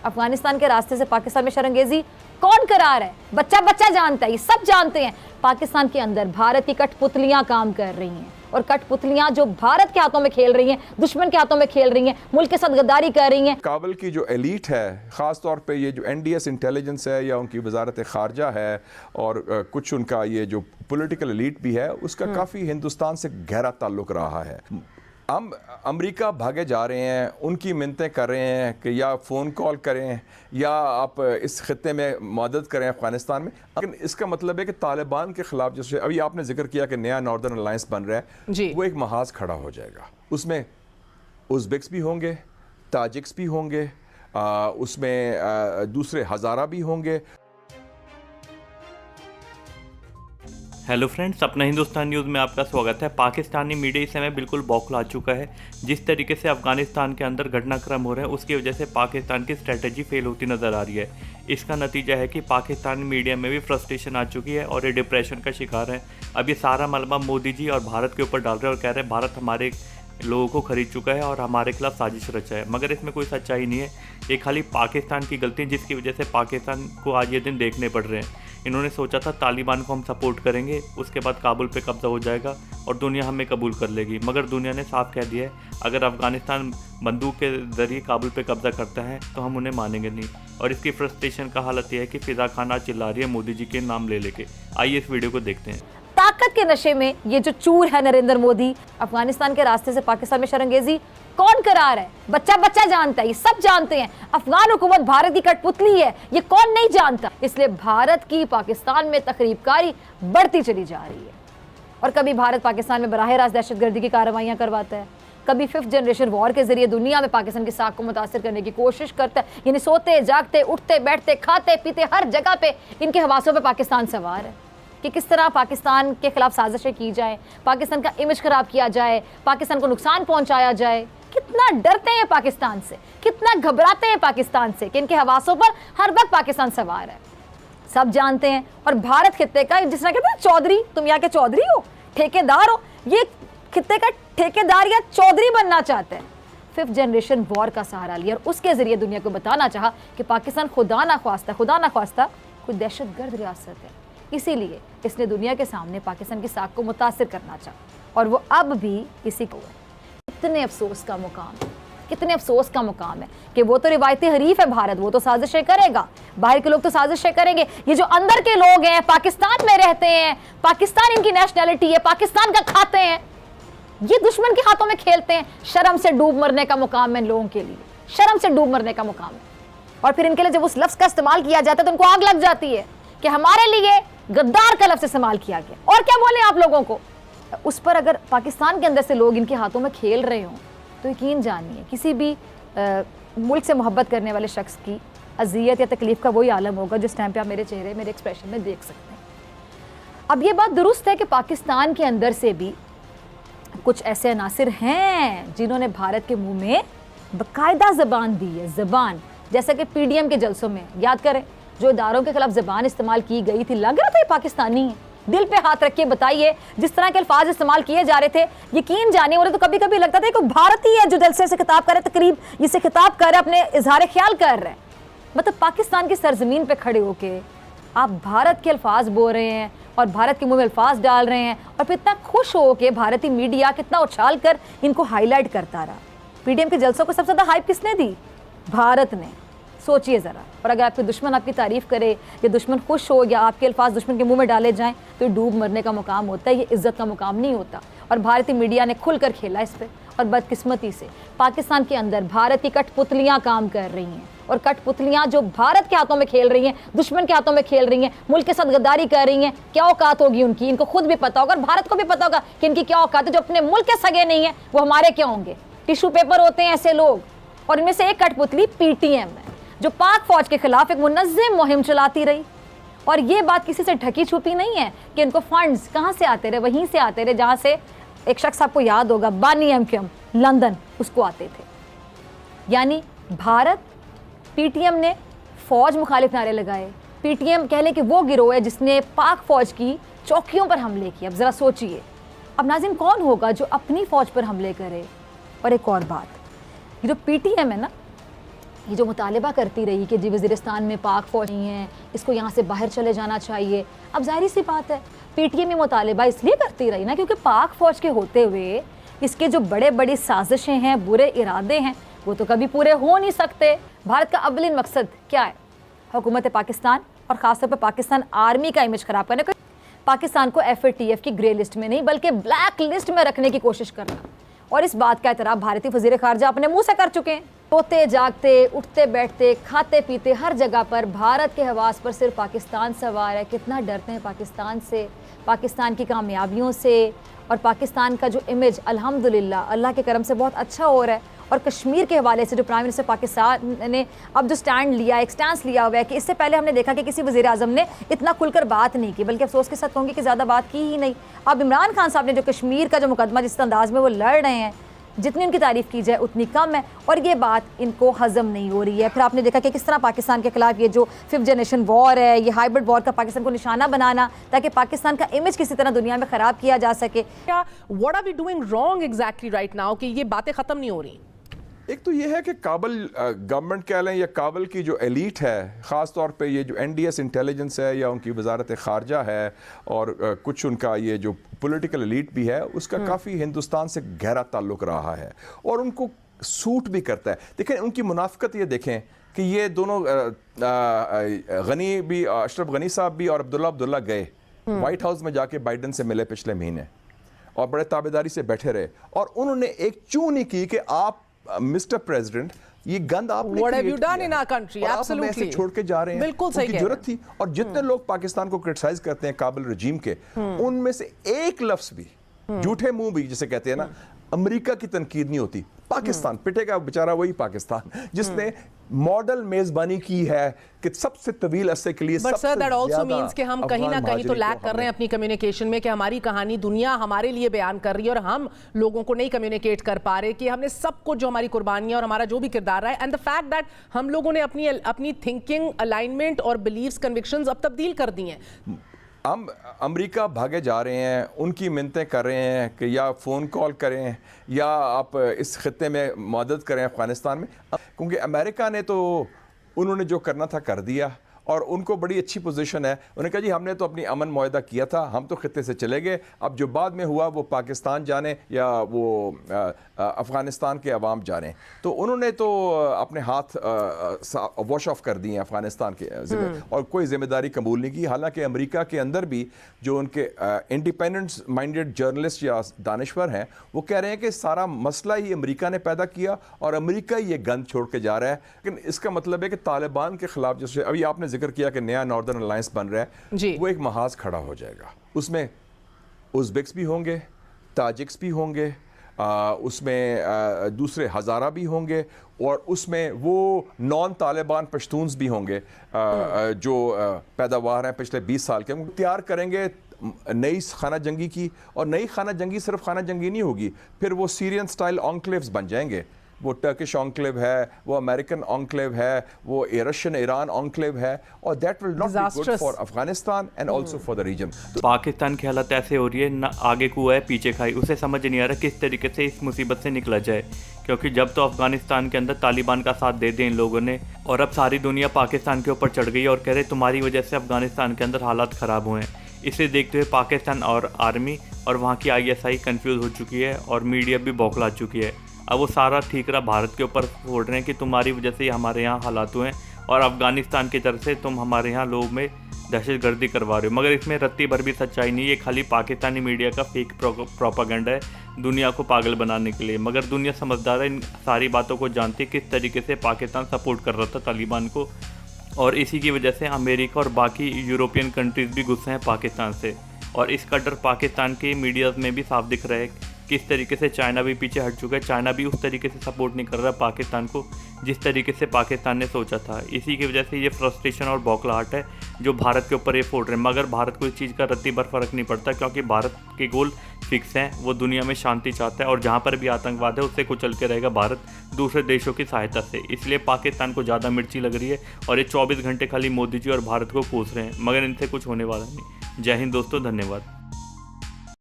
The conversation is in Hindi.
अफगानिस्तान के रास्ते से पाकिस्तान में शरंगेजी कौन करा रहा है? बच्चा बच्चा जानता है, ये सब जानते हैं। पाकिस्तान के अंदर भारत की कठपुतलियां काम कर रही हैं, और कठपुतलियां जो भारत के हाथों में खेल रही हैं, दुश्मन के हाथों में खेल रही हैं, मुल्क के साथ गद्दारी कर रही हैं। काबुल की जो एलीट है, ख़ास तौर पे ये जो NDS इंटेलिजेंस है या उनकी वजारत ख़ारजा है और कुछ उनका ये जो पॉलिटिकल एलीट भी है, उसका काफ़ी हिंदुस्तान से गहरा ताल्लुक़ रहा है। हम अमेरिका भागे जा रहे हैं, उनकी मिन्नतें कर रहे हैं कि या फ़ोन कॉल करें या आप इस खत्ते में मदद करें अफ़गानिस्तान में। लेकिन इसका मतलब है कि तालिबान के ख़िलाफ़, जैसे अभी आपने जिक्र किया कि नया नॉर्दर्न अलायंस बन रहा है, वो एक महाज खड़ा हो जाएगा। उसमें उज़्बेक्स भी होंगे, ताजिक्स भी होंगे, उसमें दूसरे हज़ारा भी होंगे। हेलो फ्रेंड्स, अपना हिंदुस्तान न्यूज़ में आपका स्वागत है। पाकिस्तानी मीडिया इस समय बिल्कुल बौखला चुका है। जिस तरीके से अफगानिस्तान के अंदर घटनाक्रम हो रहे हैं, उसकी वजह से पाकिस्तान की स्ट्रेटजी फेल होती नज़र आ रही है। इसका नतीजा है कि पाकिस्तानी मीडिया में भी फ्रस्ट्रेशन आ चुकी है और ये डिप्रेशन का शिकार है। अब ये सारा मलबा मोदी जी और भारत के ऊपर डाल रहे हैं और कह रहे हैं भारत हमारे लोगों को खरीद चुका है और हमारे खिलाफ साजिश रचा है, मगर इसमें कोई सच्चाई नहीं है। ये खाली पाकिस्तान की गलती है, जिसकी वजह से पाकिस्तान को आज ये दिन देखने पड़ रहे हैं। इन्होंने सोचा था तालिबान को हम सपोर्ट करेंगे, उसके बाद काबुल पे कब्जा हो जाएगा और दुनिया हमें कबूल कर लेगी, मगर दुनिया ने साफ कह दिया है अगर अफगानिस्तान बंदूक के ज़रिए काबुल पे कब्जा करता है तो हम उन्हें मानेंगे नहीं। और इसकी फ्रस्ट्रेशन का हालत यह है कि फ़िज़ा खान आज चिल्ला रही है मोदी जी के नाम ले लेके। आइए इस वीडियो को देखते हैं। ताकत के नशे में ये जो चूर है नरेंद्र मोदी, अफगानिस्तान के रास्ते से पाकिस्तान में शरंगेजी कौन करा रहा है? बच्चा बच्चा जानता है, ये सब जानते हैं। अफगान हुकूमत भारत की कठपुतली है, ये कौन नहीं जानता? इसलिए भारत की पाकिस्तान में तकरीबकारी बढ़ती चली जा रही है। और कभी भारत पाकिस्तान में बराह रास्त दहशतगर्दी की कार्रवाइयां करवाता है, कभी 5th जनरेशन वॉर के जरिए दुनिया में पाकिस्तान की साख को मुतासिर करने की कोशिश करता है। यानी सोते जागते उठते बैठते खाते पीते हर जगह पे इनके हवासों पे पाकिस्तान सवार है कि किस तरह पाकिस्तान के खिलाफ साजिशें की जाए, पाकिस्तान का इमेज खराब किया जाए, पाकिस्तान को नुकसान पहुंचाया जाए। कितना डरते हैं पाकिस्तान से, कितना घबराते हैं पाकिस्तान से कि इनके हवासों पर हर वक्त पाकिस्तान सवार है, सब जानते हैं। और भारत खित्ते का, जिस तरह कहते हैं चौधरी, तुम यहाँ के चौधरी हो, ठेकेदार हो, ये खित्ते का ठेकेदार या चौधरी बनना चाहते हैं। 5th जनरेशन वॉर का सहारा लिया और उसके जरिए दुनिया को बताना चाहा कि पाकिस्तान खुदा ना ख्वास्ता कोई दहशतगर्द रियासत है। इसीलिए इसने दुनिया के सामने पाकिस्तान की साख को मुतासिर करना चाहा, और वो अब भी इसी को है। कितने अफसोस का मुकाम है कि वो तो रिवायती हरीफ है भारत, वो तो साजिशें करेगा, बाहर के लोग तो साजिशें करेंगे। ये जो अंदर के लोग हैं, पाकिस्तान में रहते हैं, पाकिस्तान इनकी नेशनैलिटी है, पाकिस्तान का खाते हैं, ये दुश्मन के हाथों में खेलते हैं। शर्म से डूब मरने का मुकाम है इन लोगों के लिए, शर्म से डूब मरने का मुकाम है। और फिर इनके लिए जब उस लफ्ज़ का इस्तेमाल किया जाता है तो उनको आग लग जाती है कि हमारे लिए गद्दार का लफ्ज़ इस्तेमाल किया गया। और क्या बोले आप लोगों को उस पर? अगर पाकिस्तान के अंदर से लोग इनके हाथों में खेल रहे हों तो यकीन जानिए किसी भी मुल्क से मोहब्बत करने वाले शख्स की अजियत या तकलीफ़ का वही आलम होगा जिस टाइम पे आप मेरे चेहरे, मेरे एक्सप्रेशन में देख सकते हैं। अब ये बात दुरुस्त है कि पाकिस्तान के अंदर से भी कुछ ऐसे अनासिर हैं जिन्होंने भारत के मुँह में बाकायदा ज़बान दी है, ज़बान। जैसा कि PDM के जलसों में याद करें, जो इदारों के खिलाफ ज़बान इस्तेमाल की गई थी, लग रहा था ये पाकिस्तानी है। दिल पे हाथ रख के बताइए, जिस तरह के अल्फाज इस्तेमाल किए जा रहे थे, यकीन जानिए मुझे तो कभी कभी लगता था कि भारतीय है जो जलसे से खिताब कर रहे, तकरीब जिससे खिताब कर रहे, अपने इजहार ख्याल कर रहे हैं। मतलब पाकिस्तान की सरजमीन पे खड़े होके आप भारत के अल्फाज बोल रहे हैं और भारत के मुंह में अल्फाज डाल रहे हैं, और फिर इतना खुश हो के भारतीय मीडिया कितना उछाल कर इनको हाईलाइट करता रहा। PDM के जलसों को सबसे ज़्यादा हाइप किसने दी? भारत ने। सोचिए ज़रा। और अगर आपके दुश्मन आपकी तारीफ़ करे या दुश्मन खुश हो या आपके अल्फाज दुश्मन के मुंह में डाले जाएं तो ये डूब मरने का मुकाम होता है, ये इज़्ज़त का मुकाम नहीं होता। और भारतीय मीडिया ने खुलकर खेला इस पर, और बदकिस्मती से पाकिस्तान के अंदर भारत की कठपुतलियाँ काम कर रही हैं, और कठपुतलियाँ जो भारत के हाथों में खेल रही हैं, दुश्मन के हाथों में खेल रही हैं, मुल्क के साथ गद्दारी कर रही हैं। क्या औकात होगी उनकी, इनको खुद भी पता होगा और भारत को भी पता होगा कि इनकी क्या औकात है। जो अपने मुल्क के सगे नहीं है वो हमारे क्या होंगे? टिशू पेपर होते हैं ऐसे लोग। और इनमें से एक कठपुतली PTM है जो पाक फौज के खिलाफ एक मुनज़्ज़म मुहिम चलाती रही। और ये बात किसी से ढकी छुपी नहीं है कि इनको फंड्स कहाँ से आते रहे, वहीं से आते रहे जहाँ से एक शख्स आपको याद होगा, बानी MQM लंदन, उसको आते थे। यानी भारत, PTM ने फौज मुखालिफ नारे लगाए। PTM कह लें कि वो गिरोह है जिसने पाक फौज की चौकियों पर हमले किए। अब ज़रा सोचिए, अब नाज़रीन कौन होगा जो अपनी फौज पर हमले करे? और एक और बात, ये जो PTM है ना, ये जो मुतालबा करती रही कि जी वज़ीरिस्तान में पाक फ़ौज नहीं है, इसको यहाँ से बाहर चले जाना चाहिए, अब ज़ाहिर सी बात है पीटीए में मुतालबा इसलिए करती रही ना क्योंकि पाक फ़ौज के होते हुए इसके जो बड़े बड़ी साजिशें हैं, बुरे इरादे हैं, वो तो कभी पूरे हो नहीं सकते। भारत का अव्वलिन मकसद क्या है? हुकूमत पाकिस्तान और ख़ासतौर पर पाकिस्तान आर्मी का इमेज ख़राब करना, पाकिस्तान को FATF की ग्रे लिस्ट में नहीं बल्कि ब्लैक लिस्ट में रखने की कोशिश करना। और इस बात का एतराफ़ भारतीय वज़ीर ख़ारजा अपने मुंह से कर चुके हैं। सोते जागते, उठते बैठते, खाते पीते हर जगह पर भारत के हवास पर सिर्फ पाकिस्तान सवार है। कितना डरते हैं पाकिस्तान से, पाकिस्तान की कामयाबियों से, और पाकिस्तान का जो इमेज अल्हम्दुलिल्लाह अल्लाह के करम से बहुत अच्छा हो रहा है। और कश्मीर के हवाले से जो प्राइम मिनिस्टर पाकिस्तान ने अब जो स्टैंड लिया, एक स्टैंस लिया हुआ है कि इससे पहले हमने देखा कि किसी वज़ीर आज़म ने इतना खुलकर बात नहीं की, बल्कि अफसोस के साथ कहूँगी कि ज़्यादा बात की ही नहीं। अब इमरान खान साहब ने जो कश्मीर का जो मुकदमा जिस अंदाज में वो लड़ रहे हैं, जितनी उनकी तारीफ़ की जाए उतनी कम है, और ये बात इनको हज़म नहीं हो रही है। फिर आपने देखा कि किस तरह पाकिस्तान के खिलाफ ये जो 5th जनरेशन वॉर है, ये हाइब्रिड वॉर का पाकिस्तान को निशाना बनाना ताकि पाकिस्तान का इमेज किसी तरह दुनिया में ख़राब किया जा सके। क्या what are we doing wrong exactly right now कि ये बातें ख़त्म नहीं हो रही? एक तो ये है कि काबल गवर्नमेंट कह लें या काबल की जो एलीट है, ख़ास तौर पे ये जो NDS इंटेलिजेंस है या उनकी वजारत ख़ारजा है और कुछ उनका ये जो पॉलिटिकल एलीट भी है, उसका काफ़ी हिंदुस्तान से गहरा ताल्लुक़ रहा है और उनको सूट भी करता है। देखें उनकी मुनाफिकत ये देखें कि ये दोनों गनी भी, अशरफ गनी साहब भी और अब्दुल्ला गए वाइट हाउस में जाके बाइडन से मिले पिछले महीने और बड़े ताबेदारी से बैठे रहे और उन्होंने एक चूं नहीं की कि आप मिस्टर प्रेसिडेंट ये गंद आपने What have you done in our country? Absolutely. छोड़ के जा रहे हैं। बिल्कुल सही उनकी जरूरत थी। और जितने लोग पाकिस्तान को क्रिटिसाइज करते हैं काबिल रजीम के, उनमें से एक लफ्ज भी, झूठे मुंह भी जिसे कहते हैं ना, अमेरिका की तनकीद नहीं होती। पाकिस्तान पिटेगा बेचारा वही पाकिस्तान जिसने मॉडल मेजबानी की है कि सबसे तवील अरसे के लिए। But sir that also means कि हम कहीं ना कहीं तो लैक कर रहे हैं अपनी कम्युनिकेशन में, कि हमारी कहानी दुनिया हमारे लिए बयान कर रही है और हम लोगों को नहीं कम्युनिकेट कर पा रहे कि हमने सब कुछ जो हमारी कुर्बानियां और हमारा जो भी किरदार है, एंड द फैक्ट दैट हम लोगों ने अपनी थिंकिंग, अलाइनमेंट और बिलीव्स, कन्विक्शंस अब तब्दील कर दी हैं। हम अमेरिका भागे जा रहे हैं, उनकी मिन्नतें कर रहे हैं कि या फ़ोन कॉल करें या आप इस खत्ते में मदद करें अफ़गानिस्तान में, क्योंकि अमेरिका ने तो उन्होंने जो करना था कर दिया और उनको बड़ी अच्छी पोजीशन है। उन्होंने कहा जी हमने तो अपनी अमन मुआहदा किया था, हम तो खत्ते से चले गए, अब जो बाद में हुआ वो पाकिस्तान जाने या वो अफ़गानिस्तान के अवाम जाने। तो उन्होंने तो अपने हाथ वॉश ऑफ कर दिए अफ़गानिस्तान के और कोई जिम्मेदारी कबूल नहीं की। हालांकि अमेरिका के अंदर भी जो उनके इंडिपेंडेंट माइंडेड जर्नलिस्ट या दानिश्वर हैं, वो कह रहे हैं कि सारा मसला ही अमेरिका ने पैदा किया और अमेरिका ही ये गंद छोड़ के जा रहा है। लेकिन इसका मतलब है कि तालिबान के खिलाफ, जैसे अभी आपने जिक्र किया कि नया नॉर्दर्न अलायंस बन रहा है, वो एक महाज खड़ा हो जाएगा। उसमें उज़्बेक्स भी होंगे, ताजिक्स भी होंगे, उसमें दूसरे हज़ारा भी होंगे और उसमें वो नॉन तालिबान पश्तून्स भी होंगे जो पैदावार हैं पिछले 20 साल के। तैयार करेंगे नई खाना जंगी की, और नई खाना जंगी सिर्फ खाना जंगी नहीं होगी, फिर वो सीरियन स्टाइल ऑन्क्लेव्स बन जाएंगे। वो टर्किश ऑन्क्लेव है, वो अमेरिकन ऑन्क्लेव है, वो रशियन ईरान ऑन्क्लेव है, और that will not be good for Afghanistan and also for the region. Pakistan की हालत ऐसे हो रही है, ना आगे कुआ है पीछे खाई, उसे समझ नहीं आ रहा किस तरीके से इस मुसीबत से निकला जाए। क्योंकि जब तो अफगानिस्तान के अंदर तालिबान का साथ दे दिया इन लोगों ने, और अब सारी दुनिया पाकिस्तान के ऊपर चढ़ गई और कह रहे तुम्हारी वजह से अफगानिस्तान के अंदर हालात ख़राब हुए हैं। इसे देखते हुए पाकिस्तान और आर्मी और वहाँ की ISI कंफ्यूज हो चुकी है और मीडिया भी बौखला चुकी है। अब वो सारा ठीकरा भारत के ऊपर फोड़ रहे हैं कि तुम्हारी वजह से हमारे यहाँ हालात हुए हैं और अफगानिस्तान की तरफ से तुम हमारे यहाँ लोगों में दहशतगर्दी करवा रहे हो। मगर इसमें रत्ती भर भी सच्चाई नहीं है, ये खाली पाकिस्तानी मीडिया का फेक प्रोपागेंडा है दुनिया को पागल बनाने के लिए। मगर दुनिया समझदार है, इन सारी बातों को जानती है किस तरीके से पाकिस्तान सपोर्ट कर रहा था तालिबान को, और इसी की वजह से अमेरिका और बाकी यूरोपियन कंट्रीज़ भी गुस्से हैं पाकिस्तान से। और इसका डर पाकिस्तान के मीडियाज़ में भी साफ दिख रहा है। किस तरीके से चाइना भी पीछे हट चुका है, चाइना भी उस तरीके से सपोर्ट नहीं कर रहा पाकिस्तान को जिस तरीके से पाकिस्तान ने सोचा था। इसी की वजह से ये फ्रस्ट्रेशन और बौखलाहट है जो भारत के ऊपर ये फोड़ रहे हैं। मगर भारत को इस चीज़ का रत्ती भर फर्क नहीं पड़ता, क्योंकि भारत के गोल फिक्स हैं, वो दुनिया में शांति चाहता है और जहाँ पर भी आतंकवाद है उससे कुचल के रहेगा भारत दूसरे देशों की सहायता से। इसलिए पाकिस्तान को ज़्यादा मिर्ची लग रही है और ये 24 घंटे खाली मोदी जी और भारत को कोस रहे हैं, मगर इनसे कुछ होने वाला नहीं। जय हिंद दोस्तों, धन्यवाद।